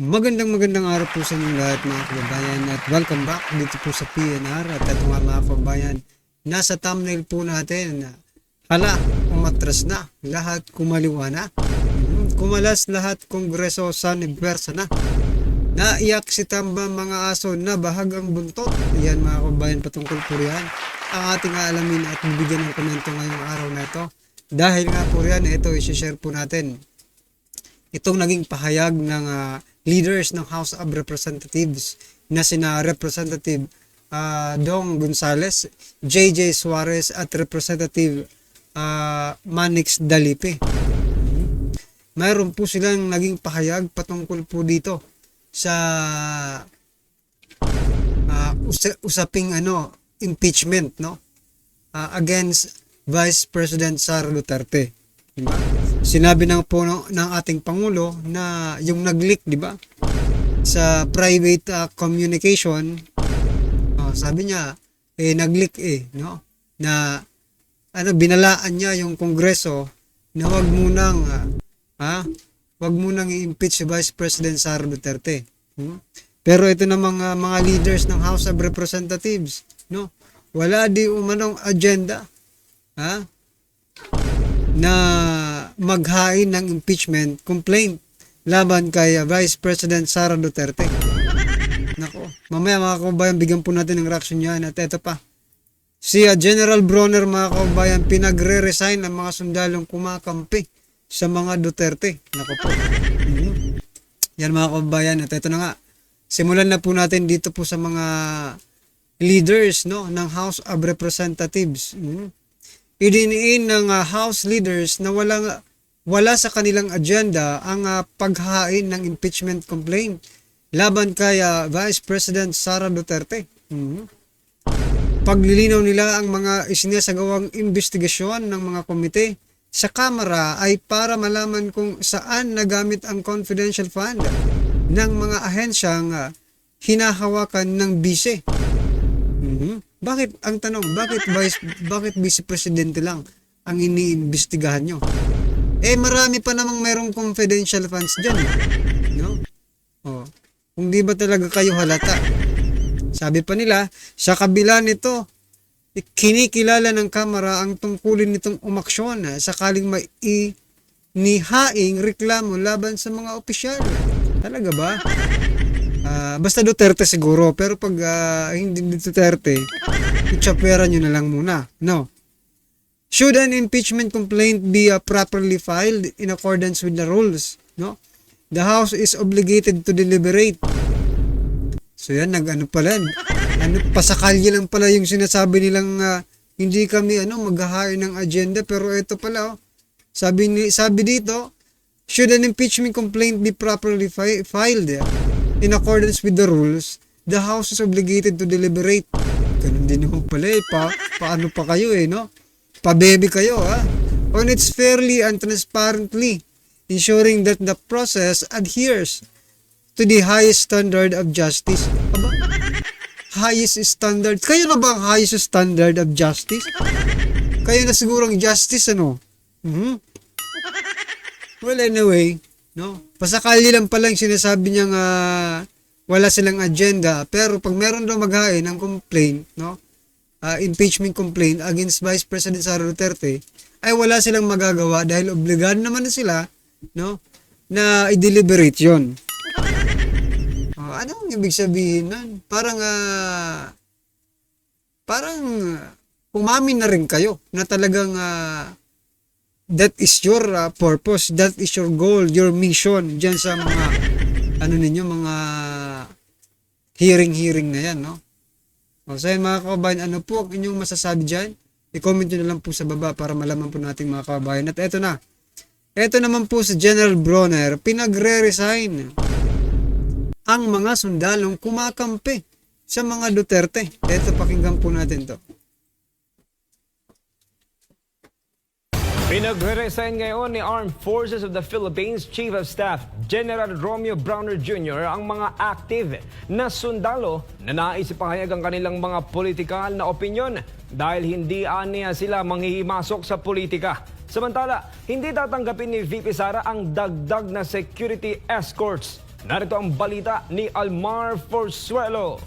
Magandang araw po sa inyong lahat mga kababayan at welcome back dito po sa PNR at ito nga mga kababayan, nasa thumbnail po natin na hala, umatras na, lahat kumaliwa na, kumalas lahat kongreso sa Nibersa na, naiyak si Tamba mga aso na bahagang buntot. Yan mga kababayan, patungkol po riyan ang ating aalamin at bibigyan ng komento ngayong araw na ito. Dahil nga po riyan, ito isi-share po natin itong naging pahayag ng leaders ng House of Representatives na sina Representative Dong Gonzales, JJ Suarez at Representative Manix Dalipe. Mayroon po silang naging pahayag patungkol po dito sa usaping impeachment against Vice President Sara Duterte. Diba? Sinabi ng ating Pangulo na yung nag-leak, di ba? Sa private communication, sabi niya nag-leak no? Na binalaan niya yung Kongreso na wag munang i-impeach si Vice President Sara Duterte. Pero ito na mga leaders ng House of Representatives, no? Wala di umanong agenda, na maghain ng impeachment complaint laban kay Vice President Sara Duterte. Nako, mamaya mga kababayan, bigyan po natin ng reaction niyan. At ito pa, si General Bronner mga kababayan, pinagre-resign ang mga sundalong kumakampi sa mga Duterte. Nako po. Yan mga kababayan, at ito na nga, simulan na po natin dito po sa mga leaders ng House of Representatives. Idiniin ng House leaders na wala sa kanilang agenda ang paghain ng impeachment complaint laban kay Vice President Sara Duterte. Paglilinaw nila ang mga isinasagawang investigasyon ng mga komite sa Kamara ay para malaman kung saan nagamit ang confidential fund ng mga ahensyang hinahawakan ng bise. Bakit ang tanong, bakit Vice Presidente lang ang iniimbestigahan nyo? Marami pa namang merong confidential funds dyan, no? Kung di ba talaga kayo halata? Sabi pa nila, sa kabila nito, kinikilala ng Kamara ang tungkulin nitong umaksyon sakaling may inihaing reklamo laban sa mga opisyal. Talaga ba? Basta Duterte siguro, pero pag hindi Duterte, itsapera nyo na lang muna. No. Should an impeachment complaint be properly filed in accordance with the rules? No. The House is obligated to deliberate. So yan, pasakalye lang pala yung sinasabi nilang hindi kami maghahain ng agenda, pero ito pala sabi dito, should an impeachment complaint be properly filed in accordance with the rules, the House is obligated to deliberate. Ganun din naman pala paano pa kayo no? Pabebe kayo on its fairly and transparently, ensuring that the process adheres to the highest standard of justice. Highest standard? Kayo na ba ang highest standard of justice? Kayo na siguro ang justice, Well, anyway, no? Pasakali lang pala yung sinasabi niyang wala silang agenda, pero pag meron daw maghain ng complaint, impeachment complaint against Vice President Sara Duterte, ay wala silang magagawa dahil obligado naman na sila, na i-deliberate yun. Anong ibig sabihin nun? Parang umamin na rin kayo na talagang that is your purpose, that is your goal, your mission dyan sa mga mga hearing na yan, no? So yan mga kababayan, ano po ang inyong masasabi dyan? I-comment nyo na lang po sa baba para malaman po natin mga kababayan. At eto na, eto naman po si General Bronner, pinagre-resign ang mga sundalong kumakampi sa mga Duterte. Eto, pakinggan po natin to. Pinagre-resign ngayon ni Armed Forces of the Philippines Chief of Staff General Romeo Browner Jr. ang mga active na sundalo na nais ipahayag ang kanilang mga politikal na opinyon dahil hindi aniya sila manghihimasok sa politika. Samantala, hindi tatanggapin ni VP Sara ang dagdag na security escorts Narito ang balita ni Almar Forzuelo.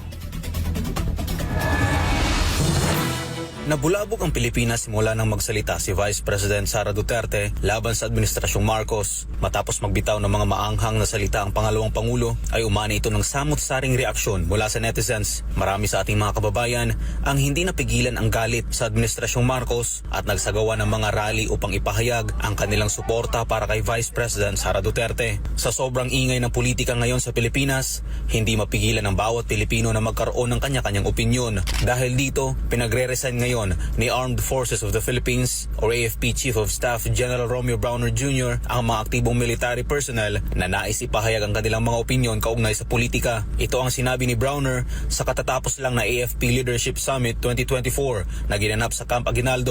Nabulabog ang Pilipinas simula nang magsalita si Vice President Sara Duterte laban sa Administrasyong Marcos. Matapos magbitaw ng mga maanghang na salita ang pangalawang Pangulo, ay umani ito ng samot-saring reaksyon mula sa netizens. Marami sa ating mga kababayan ang hindi napigilan ang galit sa Administrasyong Marcos at nagsagawa ng mga rally upang ipahayag ang kanilang suporta para kay Vice President Sara Duterte. Sa sobrang ingay ng politika ngayon sa Pilipinas, hindi mapigilan ng bawat Pilipino na magkaroon ng kanya-kanyang opinyon. Dahil dito, pinagre-resign ngayon ni Armed Forces of the Philippines or AFP Chief of Staff General Romeo Browner Jr. ang mga aktibong military personnel na nais ipahayag ang kanilang mga opinyon kaugnay sa politika. Ito ang sinabi ni Browner sa katatapos lang na AFP Leadership Summit 2024 na ginanap sa Camp Aguinaldo.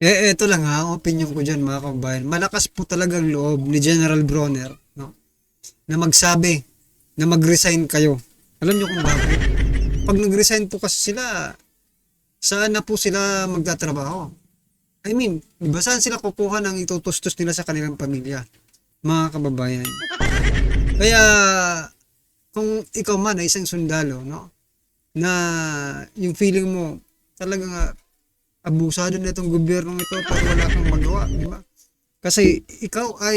Ito lang ang opinion ko dyan, mga kababayan. Malakas po talagang loob ni General Browner, no, na magsabi na mag-resign kayo. Alam nyo kung bakit? Pag nag-resign po kasi sila, saan na po sila magtatrabaho? I mean, di ba saan sila kukuha ng itutustos nila sa kanilang pamilya? Mga kababayan. Kaya, kung ikaw man ay isang sundalo, no, na yung feeling mo, talagang abusado na itong gobyernong ito pero wala kang magawa, di ba? Kasi ikaw ay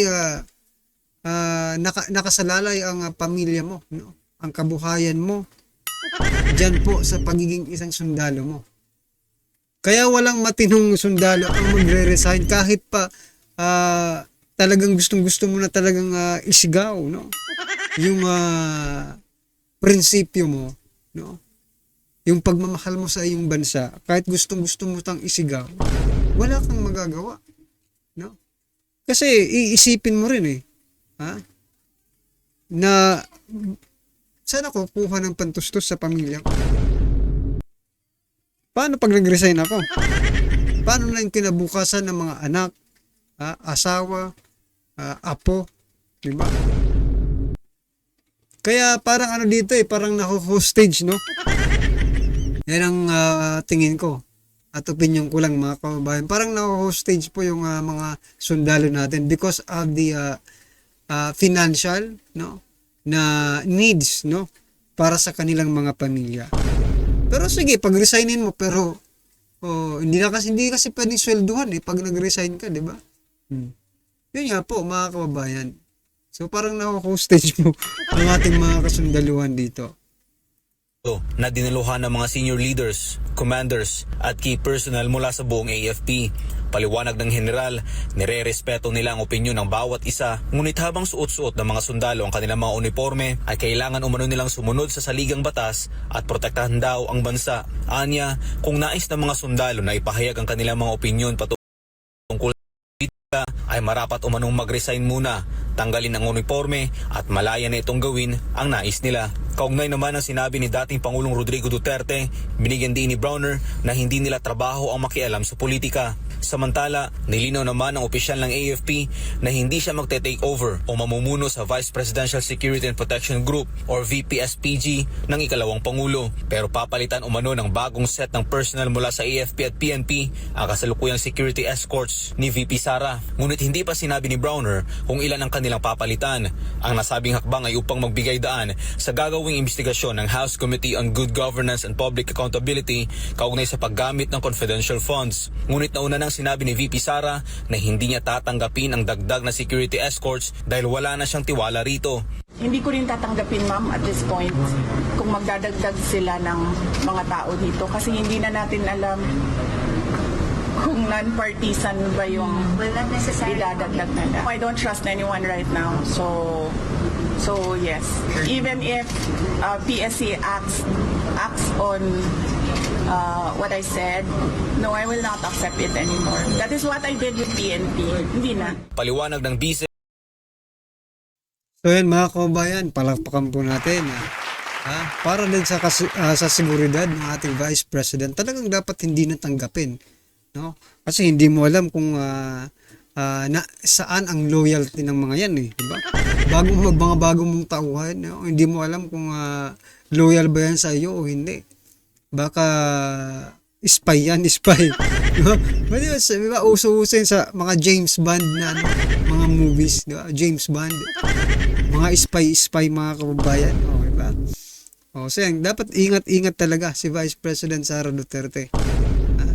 nakasalalay ang pamilya mo, no? Ang kabuhayan mo, dyan po sa pagiging isang sundalo mo. Kaya walang matinong sundalo ang magre-resign kahit pa talagang gustong-gusto mo na talagang isigaw, no? Yung prinsipyo mo, no? Yung pagmamahal mo sa iyong bansa, kahit gustong-gusto mo tang isigaw, wala kang magagawa, no? Kasi iisipin mo rin na saan ako kuha ng pantustos sa pamilya ko? Paano pag nag-resign ako? Paano na yung kinabukasan ng mga anak, asawa, apo, di ba? Kaya parang ano dito parang nako-hostage, no? Yan ang tingin ko at opinion ko lang, mga kababayan. Parang nako-hostage po yung mga sundalo natin because of the financial, no, na needs, no, para sa kanilang mga pamilya. Pero sige, pag-resignin mo, pero hindi kasi pwedeng swelduhan pag nag-resign ka, di ba? Yun nga po, mga kababayan. So parang nako-hostage mo ang ating mga kasundaluhan dito. Na dinaluhan ng mga senior leaders, commanders at key personnel mula sa buong AFP. Paliwanag ng general, nire-respeto nila ang opinyon ng bawat isa, ngunit habang suot-suot ng mga sundalo ang kanilang mga uniforme ay kailangan umano nilang sumunod sa saligang batas at protektahan daw ang bansa. Anya, kung nais ng mga sundalo na ipahayag ang kanilang mga opinyon patungkol sa ay marapat umanong mag-resign muna, tanggalin ang uniforme at malaya na itong gawin ang nais nila. Kaugnay naman ang sinabi ni dating Pangulong Rodrigo Duterte, binigyan din ni Browner na hindi nila trabaho ang makialam sa politika. Samantala, nilinaw naman ng opisyal ng AFP na hindi siya magte-take over o mamumuno sa Vice Presidential Security and Protection Group or VPSPG ng ikalawang Pangulo. Pero papalitan umano ng bagong set ng personnel mula sa AFP at PNP ang kasalukuyang security escorts ni VP Sara. Ngunit hindi pa sinabi ni Browner kung ilan ang kanilang papalitan. Ang nasabing hakbang ay upang magbigay daan sa gagawing investigasyon ng House Committee on Good Governance and Public Accountability kaugnay sa paggamit ng confidential funds. Ngunit nauna nang sinabi ni VP Sara na hindi niya tatanggapin ang dagdag na security escorts dahil wala na siyang tiwala rito. Hindi ko rin tatanggapin, ma'am, at this point kung magdadagdag sila ng mga tao dito kasi hindi na natin alam kung non-partisan ba yung idadagdag nila. I don't trust anyone right now. So yes, even if PSC acts on what I said, no, I will not accept it anymore. That is what I did with PNP. Hindi na. Paliwanag ng Vice. So yan, mga kababayan, palakpakan po natin. Para din sa seguridad ng ating Vice President, talagang dapat hindi natanggapin. No? Kasi hindi mo alam kung saan ang loyalty ng mga yan diba? Mga bagong mong tauhan, no? Hindi mo alam kung loyal ba yan sa iyo o hindi. Baka spy yan, spy. Diba? Diba, uso-uso sa mga James Bond na mga movies, diba? James Bond. mga spy mga kababayan. Okay ba? So yan, dapat ingat-ingat talaga si Vice President Sara Duterte.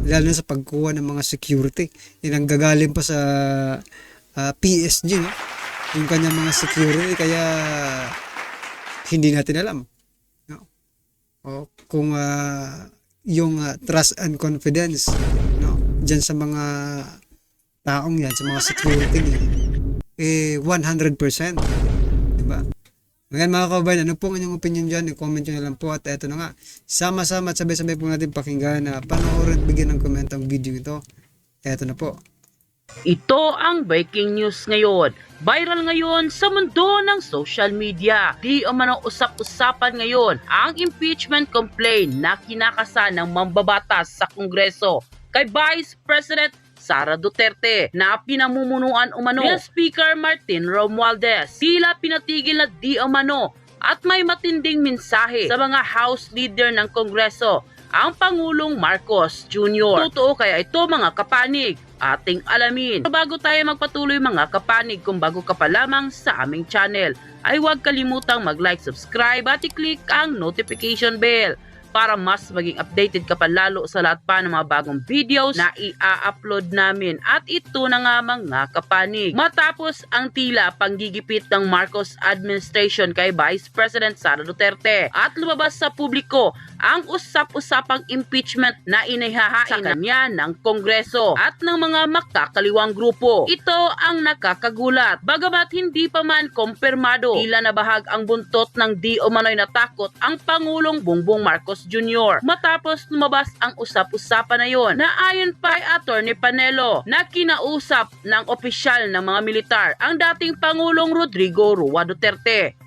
Lalo na sa pagkuha ng mga security. Yan ang gagaling pa sa PSG, no? Yung kanyang mga security, kaya hindi natin alam, no? O kung yung trust and confidence, no, diyan sa mga taong yan, sa mga security niya, 100%, di ba? Ngayon mga kababayan, ano po ang inyong opinion dyan? I-comment nyo na lang po. At eto na nga, sama-sama at sabay-sabay po natin pakinggan na panoorin at bigyan ng comment ang video ito. Eto na po. Ito ang breaking news ngayon. Viral ngayon sa mundo ng social media. Di umano usap-usapan ngayon ang impeachment complaint na kinakasa ng mambabatas sa Kongreso kay Vice President Sara Duterte na pinamumunuan umano ni Speaker Martin Romualdez. Tila pinatigil na di umano at may matinding mensahe sa mga House leader ng Kongreso ang Pangulong Marcos Jr. Totoo kaya ito mga kapanig? Ating alamin. Pero bago tayo magpatuloy mga kapanig, kung bago ka pa lamang sa aming channel, ay huwag kalimutang mag-like, subscribe at i-click ang notification bell para mas maging updated ka pa lalo sa lahat pa ng mga bagong videos na i-upload namin. At ito na nga mga kapanig. Matapos ang tila panggigipit ng Marcos administration kay Vice President Sara Duterte at lumabas sa publiko ang usap-usapang impeachment na inihahain sa kanya ng Kongreso at ng mga makakaliwang grupo. Ito ang nakakagulat. Bagamat hindi pa man kumpirmado, tila nabahag ang buntot ng di umano'y natakot ang Pangulong Bongbong Marcos Jr. matapos lumabas ang usap-usapan na yon, na ayon pa kay Attorney Panelo na kinausap ng opisyal ng mga militar ang dating Pangulong Rodrigo Roa Duterte.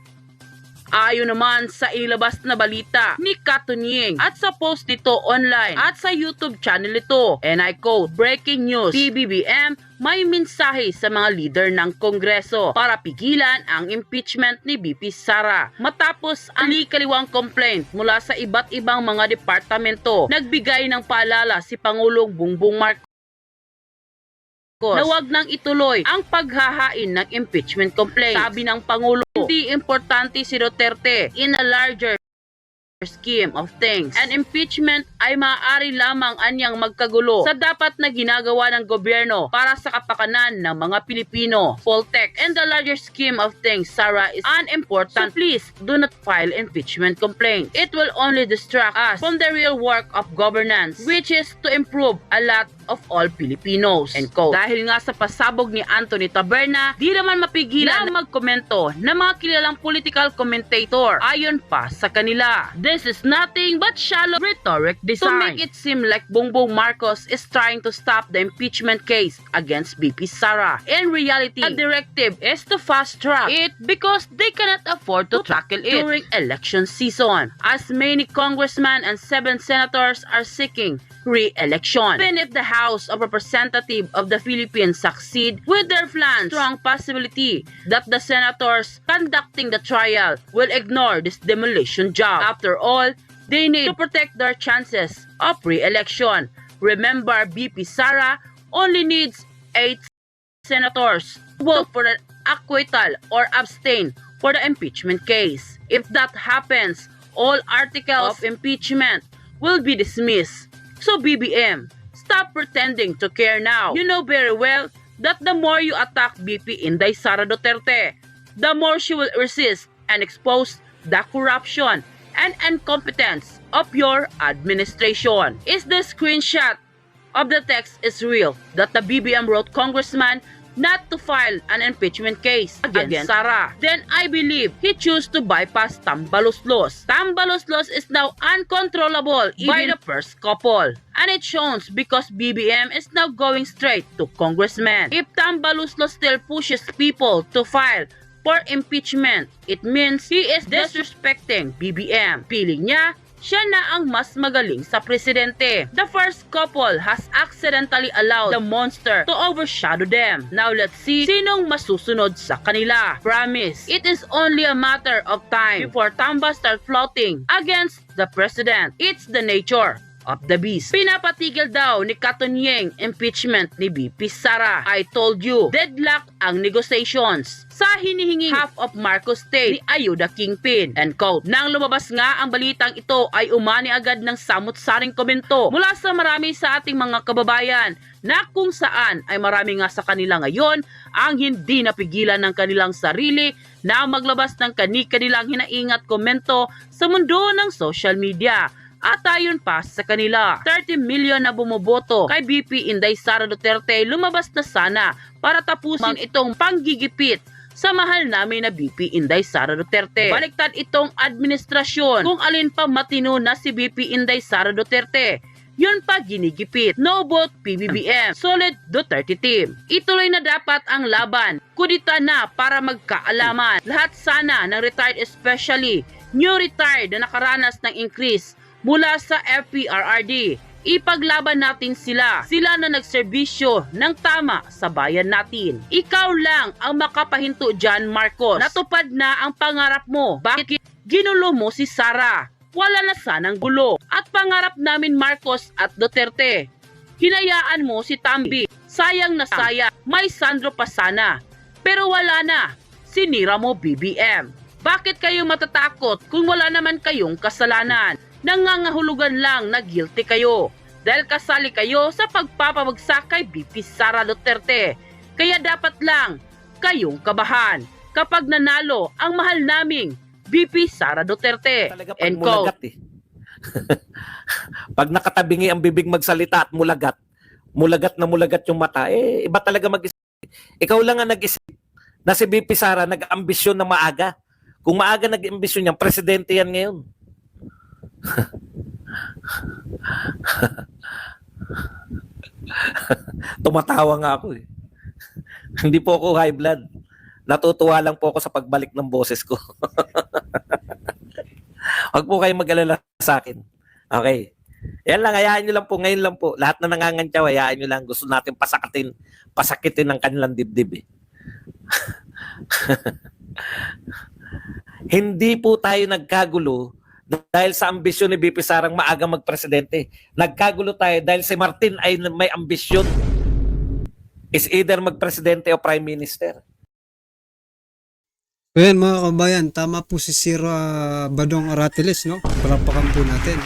Ayon naman sa inilabas na balita ni Katunying at sa post nito online at sa YouTube channel ito, and I quote, "Breaking news, PBBM may mensahe sa mga leader ng Kongreso para pigilan ang impeachment ni VP Sara." Matapos ang kaliwang complaint mula sa iba't ibang mga departamento, nagbigay ng paalala si Pangulong Bongbong Marcos na wag nang ituloy ang paghahain ng impeachment complaint. Sabi ng Pangulo, hindi importante si Duterte in a larger scheme of things. An impeachment ay maaari lamang anyang magkagulo sa dapat na ginagawa ng gobyerno para sa kapakanan ng mga Pilipino. Full text. In the larger scheme of things, Sara is unimportant. So please, do not file impeachment complaint. It will only distract us from the real work of governance, which is to improve a lot of all Filipinos. End quote. Dahil nga sa pasabog ni Anthony Taberna, di naman mapigilan na magkomento ng mga kilalang political commentator ayon pa sa kanila. This is nothing but shallow rhetoric design to make it seem like Bongbong Marcos is trying to stop the impeachment case against VP Sara. In reality, the directive is to fast track it because they cannot afford to tackle it during election season, as many congressmen and 7 senators are seeking re-election. Even if the House of Representatives of the Philippines succeed with their plans, strong possibility that the senators conducting the trial will ignore this demolition job. After all, they need to protect their chances of re-election. Remember, VP Sara only needs 8 senators to vote for an acquittal or abstain for the impeachment case. If that happens, all articles of impeachment will be dismissed. So BBM, stop pretending to care now. You know very well that the more you attack VP Inday Sara Duterte, the more she will resist and expose the corruption and incompetence of your administration. Is the screenshot of the text is real that the BBM wrote Congressman not to file an impeachment case against Sara? Then I believe he chose to bypass Tambaloslos. Tambaloslos is now uncontrollable by the first couple. And it shows because BBM is now going straight to Congressman. If Tambaloslos still pushes people to file for impeachment, it means he is disrespecting BBM. Piling niya, siya na ang mas magaling sa presidente. The first couple has accidentally allowed the monster to overshadow them. Now let's see sinong masusunod sa kanila. Promise, it is only a matter of time before Tamba start floating against the president. It's the nature of the beast. Pinapatigil daw ni Katunyeng impeachment ni VP Sara. I told you, deadlock ang negotiations sa hinihinging half of Marcos stay ni Ayuda Kingpin. End quote. Nang lumabas nga ang balitang ito ay umani agad ng samut-saring komento mula sa marami sa ating mga kababayan na kung saan ay marami nga sa kanila ngayon ang hindi napigilan ng kanilang sarili na maglabas ng kani-kanilang hinaingat komento sa mundo ng social media. At ayon pa sa kanila, 30 million na bumoboto kay VP Inday Sara Duterte lumabas na sana para tapusin itong panggigipit sa mahal namin na VP Inday Sara Duterte. Baliktad itong administrasyon kung alin pa matino na si VP Inday Sara Duterte. Yun pa ginigipit. No vote PBBM. Solid Duterte team. Ituloy na dapat ang laban. Kudita na para magkaalaman. Lahat sana ng retired, especially new retired na nakaranas ng increase mula sa FPRRD. Ipaglaban natin sila. Sila na nagserbisyo ng tama sa bayan natin. Ikaw lang ang makapahinto dyan, Marcos. Natupad na ang pangarap mo. Bakit ginulo mo si Sara? Wala na sanang gulo. At pangarap namin, Marcos at Duterte, hinayaan mo si Tambi. Sayang na sayang. May Sandro pa sana. Pero wala na. Sinira mo BBM. Bakit kayo matatakot kung wala naman kayong kasalanan? Nangangahulugan lang na guilty kayo dahil kasali kayo sa pagpapabagsak kay VP Sara Duterte. Kaya dapat lang kayong kabahan kapag nanalo ang mahal naming VP Sara Duterte. Talaga pag End quote. mulagat eh. Pag nakatabingi ang bibig magsalita at mulagat na mulagat yung mata, eh iba talaga mag-isip. Ikaw lang ang nag-isip na si VP Sara nag-ambisyon na maaga. Kung maaga nag-ambisyon yan, presidente yan ngayon. Tumatawa nga ako eh. Hindi po ako high blood. Natutuwa lang po ako sa pagbalik ng boses ko. Huwag po kayong mag-alala sa akin. Okay. Yan lang, hayaan nyo lang po. Ngayon lang po. Lahat na nangangantyaw, hayaan nyo lang. Gusto natin pasakitin ng kanilang dibdib eh. Hindi po tayo nagkagulo dahil sa ambisyon ni VP Sarang maaga magpresidente. Nagkagulo tayo dahil si Martin ay may ambisyon. Is either magpresidente o prime minister. So yan mga kabayan, tama po si Sir Badong Aratiles, no? Palapakan po natin.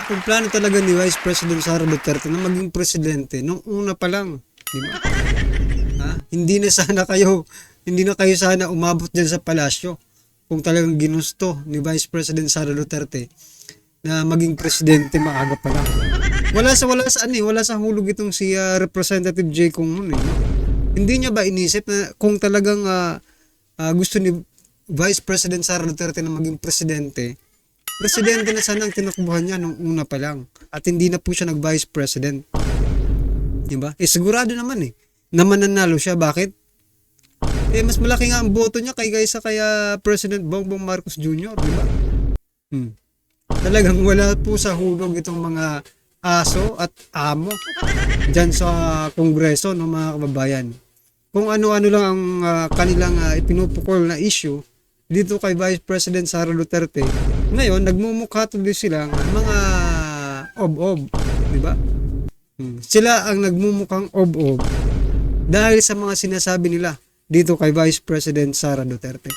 Kung plano talaga ni Vice President Sara Duterte na maging presidente, nung una pa lang, di ba? Hindi na kayo sana umabot dyan sa palasyo kung talagang ginusto ni Vice President Sara Duterte na maging presidente maaga pa lang. Wala sa hulog itong si Representative Jay Kung nun eh. Hindi niya ba inisip na kung talagang gusto ni Vice President Sara Duterte na maging presidente na sana ang tinakbuhan niya nung una pa lang at hindi na po siya nag-vice president. Diba? Sigurado naman na mananalo siya. Bakit? Mas malaki nga ang boto niya kaysa kaya President Bongbong Marcos Jr. Diba? Talagang wala po sa hulog itong mga aso at amo dyan sa Kongreso ng mga kababayan. Kung ano-ano lang ang kanilang ipinupukol na issue dito kay Vice President Sara Duterte, ngayon nagmumukha tuloy silang mga ob-ob, di ba? Sila ang nagmumukhang ob-ob dahil sa mga sinasabi nila dito kay Vice President Sara Duterte.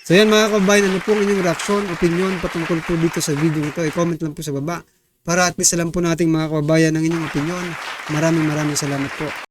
So yan mga kababayan, ano po ang inyong reaksyon, opinion patungkol po dito sa video ito? I-comment lang po sa baba para at least alam po nating mga kababayan ang inyong opinion. Maraming salamat po.